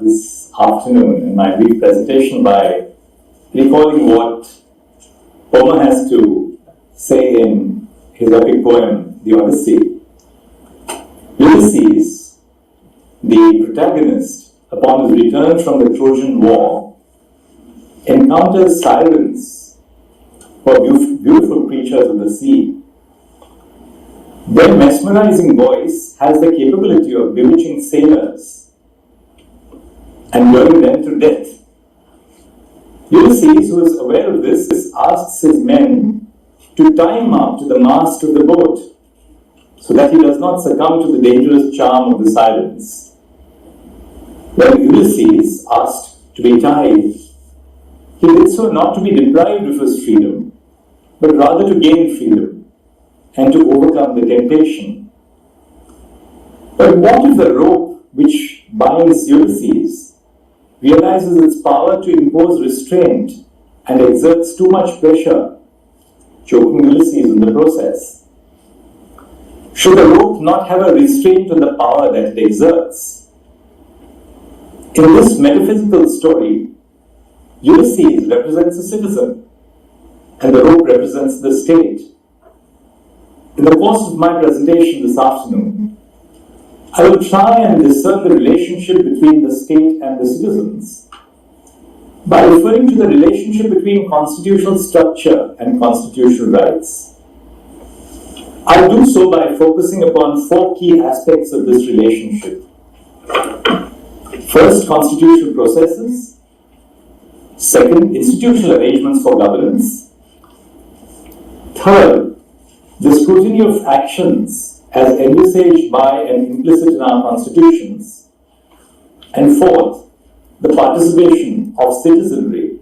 this afternoon in my brief presentation by recalling what Homer has to say in his epic poem, The Odyssey. Ulysses, the protagonist, upon his return from the Trojan War, encounters sirens, or beautiful creatures of the sea. Their mesmerizing voice has the capability of bewitching sailors and luring them to death. Ulysses, who is aware of this, asks his men to tie him up to the mast of the boat so that he does not succumb to the dangerous charm of the sirens. When Ulysses asked to be tied, he did so not to be deprived of his freedom, but rather to gain freedom and to overcome the temptation. But what if the rope which binds Ulysses realizes its power to impose restraint and exerts too much pressure, choking Ulysses in the process? Should the rope not have a restraint on the power that it exerts? In this metaphysical story, Ulysses represents a citizen, and the rope represents the state. In the course of my presentation this afternoon, I will try and discern the relationship between the state and the citizens by referring to the relationship between constitutional structure and constitutional rights. I will do so by focusing upon four key aspects of this relationship. First, constitutional processes. Second, institutional arrangements for governance. Third, the scrutiny of actions as envisaged by and implicit in our constitutions. And fourth, the participation of citizenry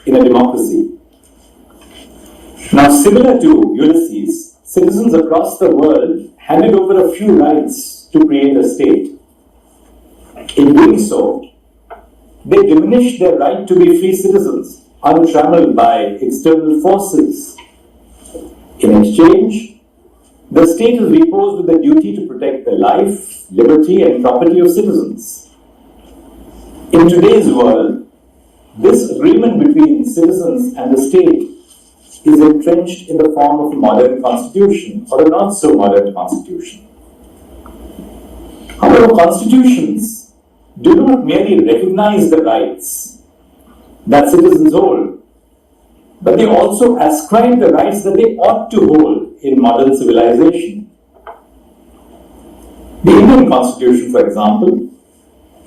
in a democracy. Now, similar to Ulysses, citizens across the world handed over a few rights to create a state. In doing so, they diminished their right to be free citizens, untrammeled by external forces. In exchange, the state is reposed with the duty to protect the life, liberty, and property of citizens. In today's world, this agreement between citizens and the state is entrenched in the form of a modern constitution or a not so modern constitution. However, constitutions do not merely recognize the rights that citizens hold, but they also ascribe the rights that they ought to hold in modern civilization. The Indian Constitution, for example,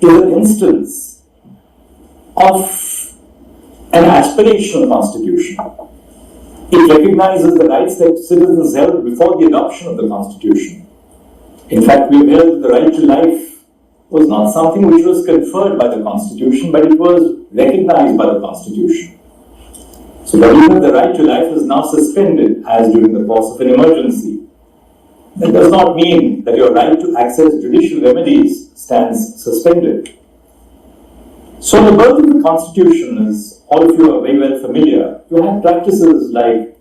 is an instance of an aspirational constitution. It recognizes the rights that citizens held before the adoption of the Constitution. In fact, we have held that the right to life was not something which was conferred by the Constitution, but it was recognized by the Constitution. So that even the right to life is now suspended as during the course of an emergency. That does not mean that your right to access judicial remedies stands suspended. So the birth of the Constitution, as all of you are very well familiar, you have practices like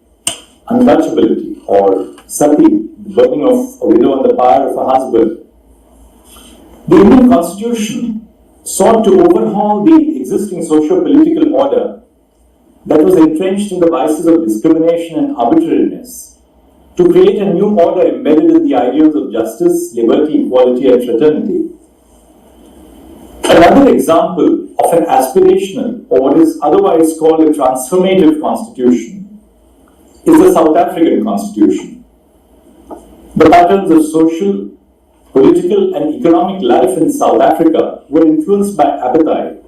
untouchability or sati, the burning of a widow on the pyre of a husband. The Indian Constitution sought to overhaul the existing socio-political order that was entrenched in the vices of discrimination and arbitrariness, to create a new order embedded in the ideals of justice, liberty, equality, and fraternity. Another example of an aspirational, or what is otherwise called a transformative constitution, is the South African Constitution. The patterns of social, political, and economic life in South Africa were influenced by apartheid.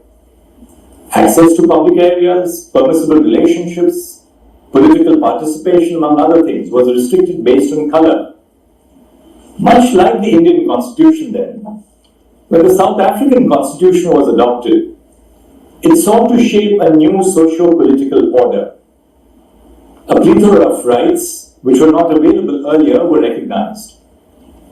Access to public areas, permissible relationships, political participation, among other things, was restricted based on color. Much like the Indian Constitution then, when the South African Constitution was adopted, it sought to shape a new socio-political order. A plethora of rights which were not available earlier were recognized.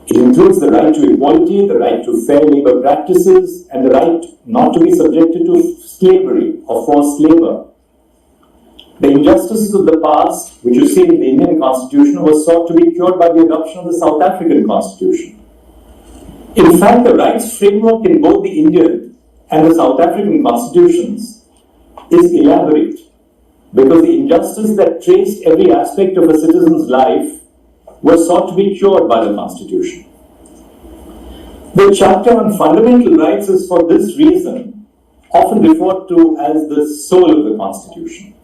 It includes the right to equality, the right to fair labor practices, and the right not to be subjected to slavery or forced labor. The injustices of the past, which you see in the Indian Constitution, was sought to be cured by the adoption of the South African Constitution. In fact, the rights framework in both the Indian and the South African constitutions is elaborate because the injustice that traced every aspect of a citizen's life was sought to be cured by the Constitution. The chapter on fundamental rights is for this reason often referred to as the soul of the Constitution.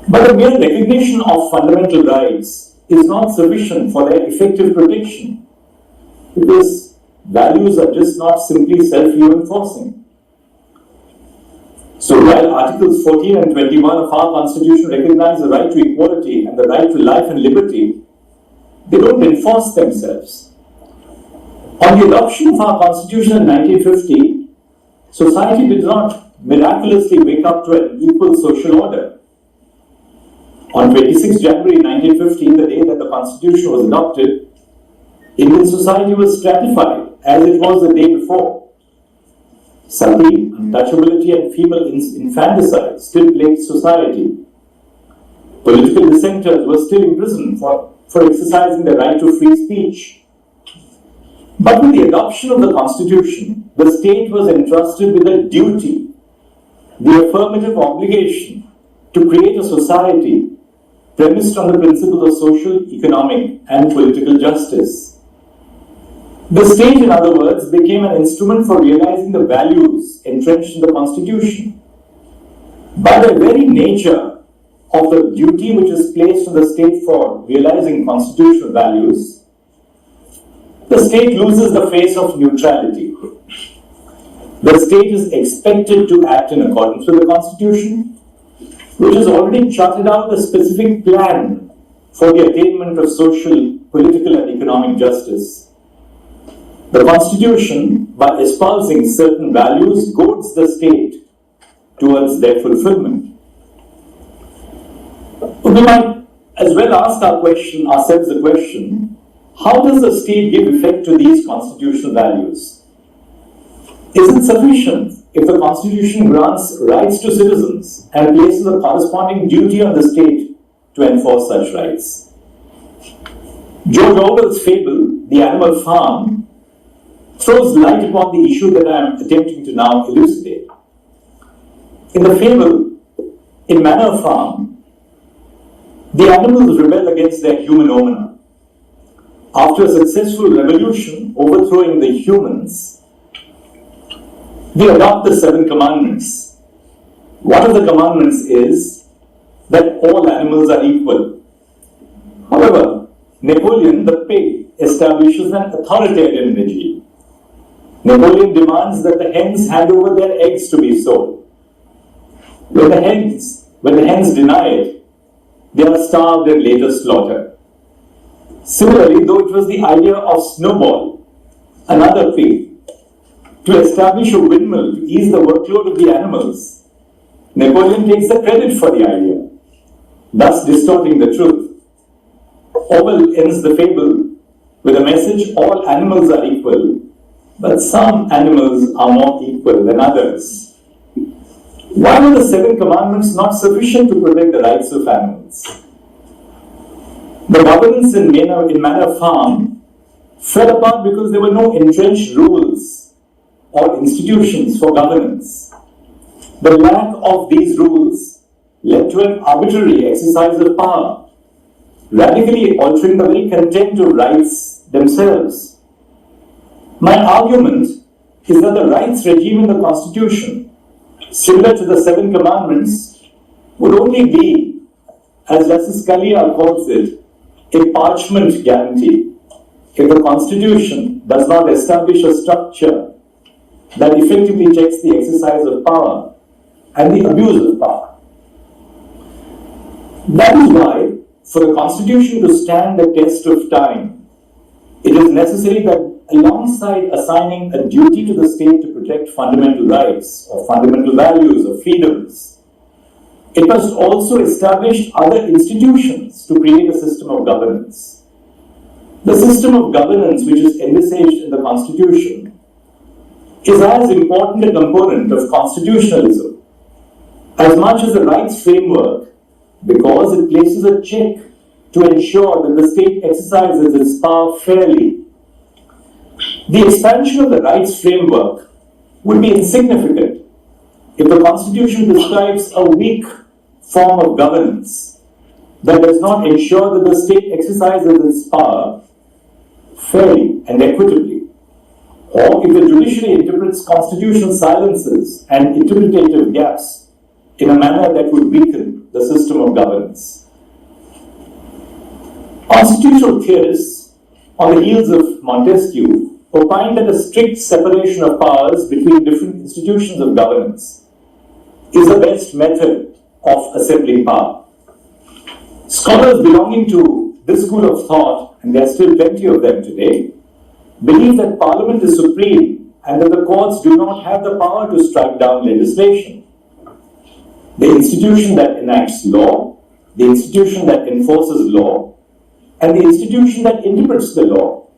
But the mere recognition of fundamental rights is not sufficient for their effective protection because values are just not simply self-reinforcing. So while Articles 14 and 21 of our Constitution recognize the right to equality and the right to life and liberty, they don't enforce themselves. On the adoption of our Constitution in 1950, society did not miraculously wake up to an equal social order. On 26 January 1950, the day that the Constitution was adopted, Indian society was stratified as it was the day before. Sati, untouchability and female infanticide still plagued society. Political dissenters were still imprisoned for exercising the right to free speech. But with the adoption of the Constitution, the state was entrusted with a duty, the affirmative obligation to create a society premised on the principles of social, economic, and political justice. The state, in other words, became an instrument for realizing the values entrenched in the Constitution. By the very nature of the duty which is placed on the state for realizing constitutional values, the state loses the face of neutrality. The state is expected to act in accordance with the Constitution, which has already charted out a specific plan for the attainment of social, political, and economic justice. The Constitution, by espousing certain values, goads the state towards their fulfillment. We might as well ask ourselves the question, how does the state give effect to these constitutional values? Is it sufficient if the Constitution grants rights to citizens and places a corresponding duty on the state to enforce such rights? George Orwell's fable, The Animal Farm, throws light upon the issue that I am attempting to now elucidate. In the fable, in Manor Farm, the animals rebel against their human owner. After a successful revolution overthrowing the humans, they adopt the 7 commandments. One of the commandments is that all animals are equal. However, Napoleon the pig establishes an authoritarian regime. Napoleon demands that the hens hand over their eggs to be sold. When the hens deny it, they are starved and later slaughtered. Similarly, though it was the idea of Snowball, another pig, to establish a windmill to ease the workload of the animals, Napoleon takes the credit for the idea, thus distorting the truth. Orwell ends the fable with a message: all animals are equal, but some animals are more equal than others. Why were the 7 commandments not sufficient to protect the rights of animals? The governance in Manor Farm fell apart because there were no entrenched rules or institutions for governance. The lack of these rules led to an arbitrary exercise of power, radically altering the very content of rights themselves. My argument is that the rights regime in the Constitution, similar to the 7 commandments, would only be, as Justice Scalia calls it, a parchment guarantee if the Constitution does not establish a structure that effectively checks the exercise of power and the abuse of power. That is why, for the Constitution to stand the test of time, it is necessary that alongside assigning a duty to the state to protect fundamental rights or fundamental values or freedoms, it must also establish other institutions to create a system of governance. The system of governance which is envisaged in the Constitution is as important a component of constitutionalism as much as the rights framework, because it places a check to ensure that the state exercises its power fairly. The expansion of the rights framework would be insignificant if the Constitution describes a weak form of governance that does not ensure that the state exercises its power fairly and equitably, or if the judiciary interprets constitutional silences and interpretative gaps in a manner that would weaken the system of governance. Constitutional theorists, on the heels of Montesquieu, opined that a strict separation of powers between different institutions of governance is the best method of assembling power. Scholars belonging to this school of thought, and there are still plenty of them today, believe that Parliament is supreme and that the courts do not have the power to strike down legislation. The institution that enacts law, the institution that enforces law, and the institution that interprets the law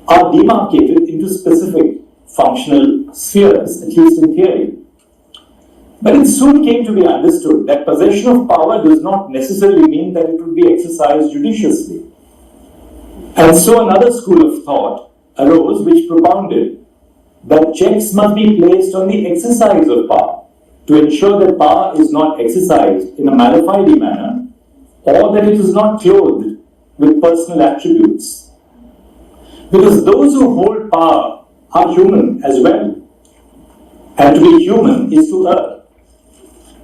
are demarcated into specific functional spheres, at least in theory. But it soon came to be understood that possession of power does not necessarily mean that it would be exercised judiciously. And so another school of thought arose which propounded that checks must be placed on the exercise of power to ensure that power is not exercised in a mala fide manner, or that it is not clothed with personal attributes. Because those who hold power are human as well. And to be human is to err.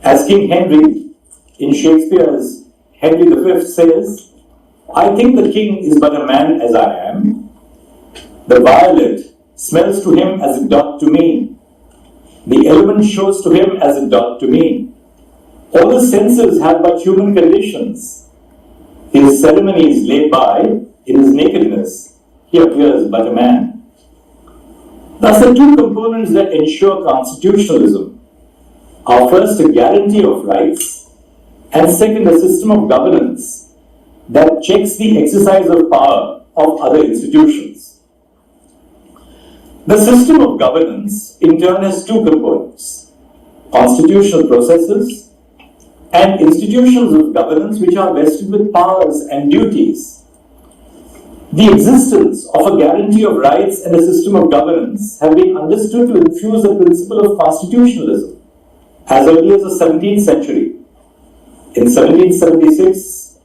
As King Henry in Shakespeare's Henry V says, "I think the king is but a man as I am. The violet smells to him as it doth to me. The element shows to him as it doth to me. All the senses have but human conditions. His ceremonies laid by, in his nakedness, he appears but a man." Thus, the two components that ensure constitutionalism are first a guarantee of rights, and second a system of governance that checks the exercise of power of other institutions. The system of governance in turn has two components: constitutional processes and institutions of governance which are vested with powers and duties. The existence of a guarantee of rights and a system of governance have been understood to infuse the principle of constitutionalism as early as the 17th century. In 1776,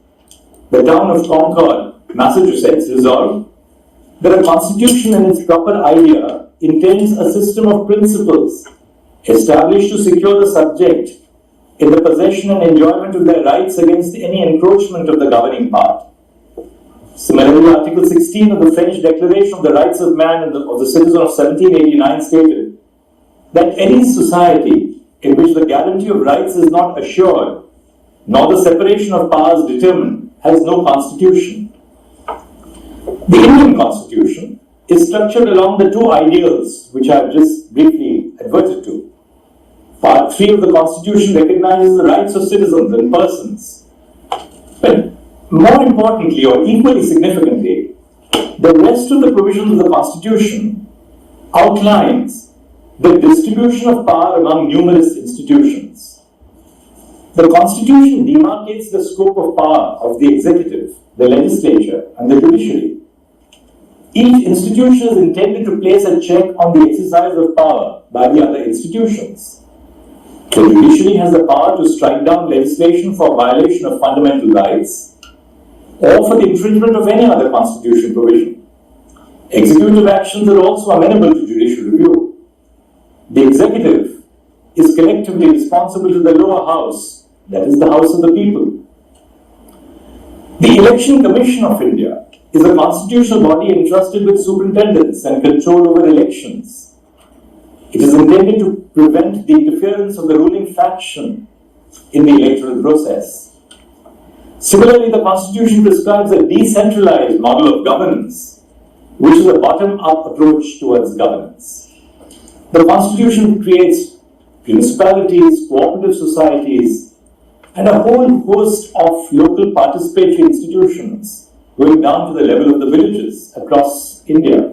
the town of Concord, Massachusetts, resolved that a constitution in its proper idea intends a system of principles established to secure the subject in the possession and enjoyment of their rights against any encroachment of the governing part. Similarly, Article 16 of the French Declaration of the Rights of Man and of the Citizen of 1789 stated that any society in which the guarantee of rights is not assured, nor the separation of powers determined, has no constitution. The Indian Constitution is structured along the two ideals which I have just briefly adverted to. Part 3 of the Constitution recognizes the rights of citizens and persons. But more importantly, or equally significantly, the rest of the provisions of the Constitution outlines the distribution of power among numerous institutions. The Constitution demarcates the scope of power of the executive, the legislature, and the judiciary. Each institution is intended to place a check on the exercise of power by the other institutions. The judiciary has the power to strike down legislation for violation of fundamental rights or for the infringement of any other constitutional provision. Executive actions are also amenable to judicial review. The executive is collectively responsible to the lower house, that is the House of the People. The Election Commission of India is a constitutional body entrusted with superintendence and control over elections. It is intended to prevent the interference of the ruling faction in the electoral process. Similarly, the Constitution prescribes a decentralized model of governance, which is a bottom-up approach towards governance. The Constitution creates municipalities, cooperative societies, and a whole host of local participatory institutions going down to the level of the villages across India.